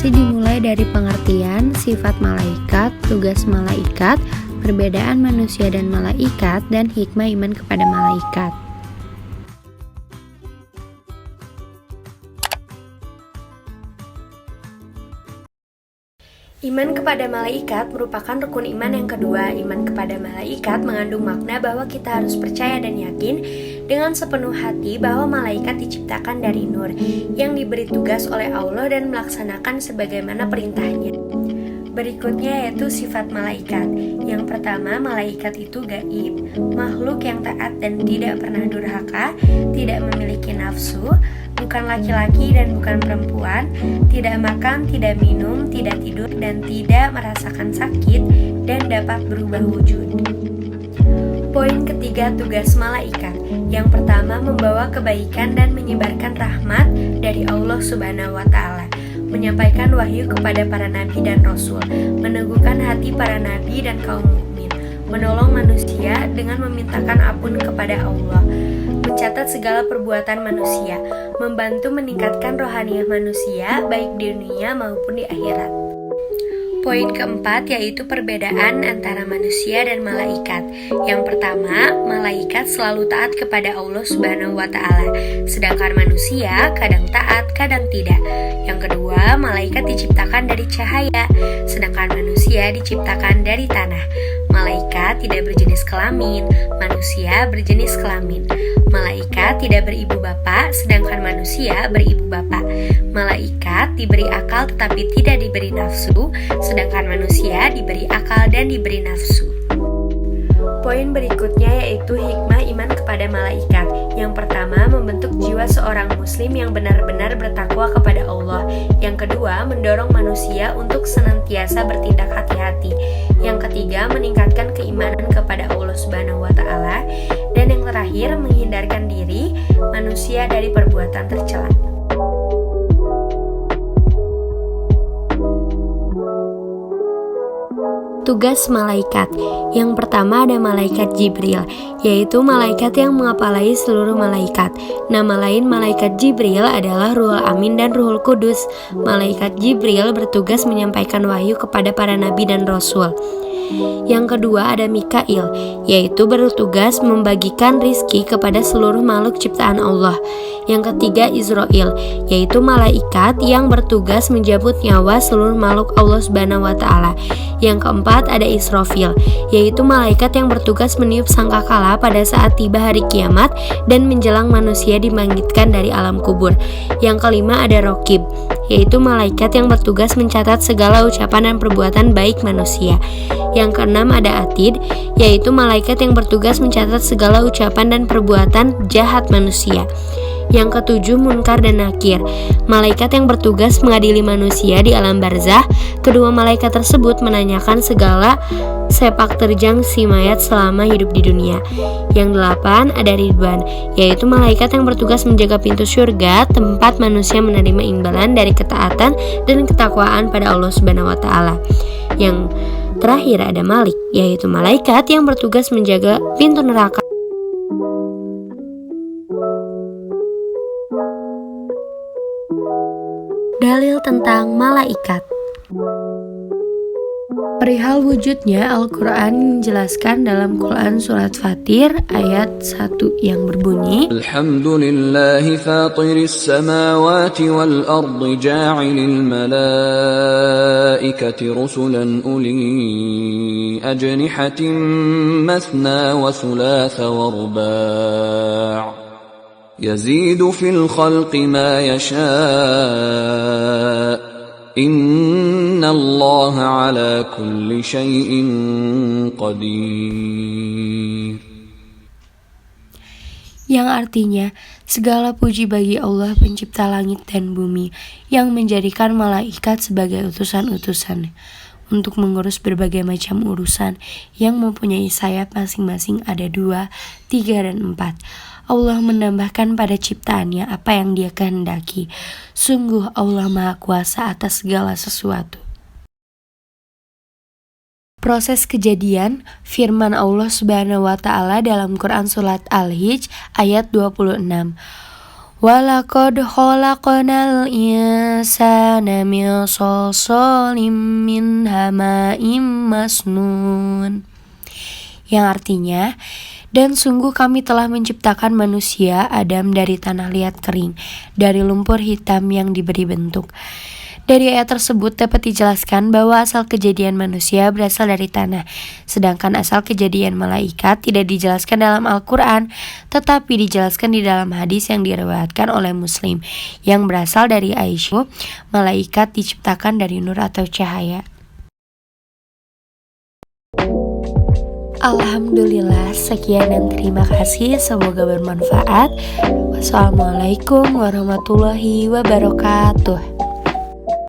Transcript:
Masih dimulai dari pengertian, sifat malaikat, tugas malaikat, perbedaan manusia dan malaikat, dan hikmah iman kepada malaikat. Iman kepada malaikat merupakan rukun iman yang kedua. Iman kepada malaikat mengandung makna bahwa kita harus percaya dan yakin dengan sepenuh hati bahwa malaikat diciptakan dari nur, yang diberi tugas oleh Allah dan melaksanakan sebagaimana perintahnya. Berikutnya yaitu sifat malaikat. Yang pertama, malaikat itu gaib, makhluk yang taat dan tidak pernah durhaka, tidak memiliki nafsu, bukan laki-laki dan bukan perempuan, tidak makan, tidak minum, tidak tidur, dan tidak merasakan sakit, dan dapat berubah wujud. Poin ketiga, tugas malaikat. Yang pertama, membawa kebaikan dan menyebarkan rahmat dari Allah Subhanahu wa Ta'ala, menyampaikan wahyu kepada para nabi dan rasul, meneguhkan hati para nabi dan kaum mukmin, menolong manusia dengan memintakan ampun kepada Allah, mencatat segala perbuatan manusia, membantu meningkatkan rohaniah manusia baik di dunia maupun di akhirat. Poin keempat yaitu perbedaan antara manusia dan malaikat. Yang pertama, malaikat selalu taat kepada Allah Subhanahu wa Ta'ala, sedangkan manusia kadang taat, kadang tidak. Yang kedua, malaikat diciptakan dari cahaya, sedangkan manusia diciptakan dari tanah. Malaikat tidak berjenis kelamin, manusia berjenis kelamin. Malaikat tidak beribu bapak, sedangkan manusia beribu bapak. Malaikat diberi akal tetapi tidak diberi nafsu, sedangkan manusia diberi akal dan diberi nafsu. Poin berikutnya yaitu hikmah iman kepada malaikat. Yang pertama, membentuk jiwa seorang muslim yang benar-benar bertakwa kepada Allah. Yang kedua, mendorong manusia untuk senantiasa bertindak hati-hati. Yang ketiga, meningkatkan keimanan kepada Allah Subhanahu wa Ta'ala. Dan yang terakhir, menghindarkan diri manusia dari perbuatan tercela. Tugas malaikat. Yang pertama ada malaikat Jibril, yaitu malaikat yang mengepalai seluruh malaikat. Nama lain malaikat Jibril adalah Ruhul Amin dan Ruhul Kudus. Malaikat Jibril bertugas menyampaikan wahyu kepada para nabi dan rasul. Yang kedua ada Mikail, yaitu bertugas membagikan rizki kepada seluruh makhluk ciptaan Allah. Yang ketiga Israil, yaitu malaikat yang bertugas menjabut nyawa seluruh makhluk Allah Subhanahu wa Ta'ala. Yang keempat ada Israfil, yaitu malaikat yang bertugas meniup sangkakala pada saat tiba hari kiamat dan menjelang manusia dibangkitkan dari alam kubur. Yang kelima ada Rokib, yaitu malaikat yang bertugas mencatat segala ucapan dan perbuatan baik manusia. Yang keenam ada Atid, yaitu malaikat yang bertugas mencatat segala ucapan dan perbuatan jahat manusia. Yang ketujuh Munkar dan Nakir, malaikat yang bertugas mengadili manusia di alam barzah. Kedua malaikat tersebut menanyakan segala sepak terjang si mayat selama hidup di dunia. Yang delapan ada Ridwan, yaitu malaikat yang bertugas menjaga pintu surga, tempat manusia menerima imbalan dari ketaatan dan ketakwaan pada Allah Subhanahu wa Ta'ala. Yang terakhir ada Malik, yaitu malaikat yang bertugas menjaga pintu neraka. Dalil tentang malaikat. Perihal wujudnya, Al-Quran menjelaskan dalam Quran Surat Fatir ayat 1 yang berbunyi, Alhamdulillahi fatiris samawati wal ardi ja'ilil malaikati rusulan uli ajnihatin mathna wa thulatha wa ruba' yazidu fil khalqi ma yasha' Innallaha ala kulli syai'in qadir. Yang artinya, segala puji bagi Allah pencipta langit dan bumi yang menjadikan malaikat sebagai utusan-utusan untuk mengurus berbagai macam urusan yang mempunyai sayap masing-masing ada 2, 3, dan 4. Allah menambahkan pada ciptaannya apa yang Dia kehendaki. Sungguh Allah Maha Kuasa atas segala sesuatu. Proses kejadian, firman Allah Subhanahu wa Ta'ala dalam Quran Surat Al-Hijj ayat 26. Walaqad khalaqnal insana min shalsalin min hama'im masnun. Yang artinya, dan sungguh kami telah menciptakan manusia Adam dari tanah liat kering, dari lumpur hitam yang diberi bentuk. Dari ayat tersebut dapat dijelaskan bahwa asal kejadian manusia berasal dari tanah, sedangkan asal kejadian malaikat tidak dijelaskan dalam Al-Quran, tetapi dijelaskan di dalam hadis yang diriwayatkan oleh Muslim, yang berasal dari Aisyah, malaikat diciptakan dari nur atau cahaya. Alhamdulillah, sekian dan terima kasih, semoga bermanfaat. Wassalamualaikum warahmatullahi wabarakatuh.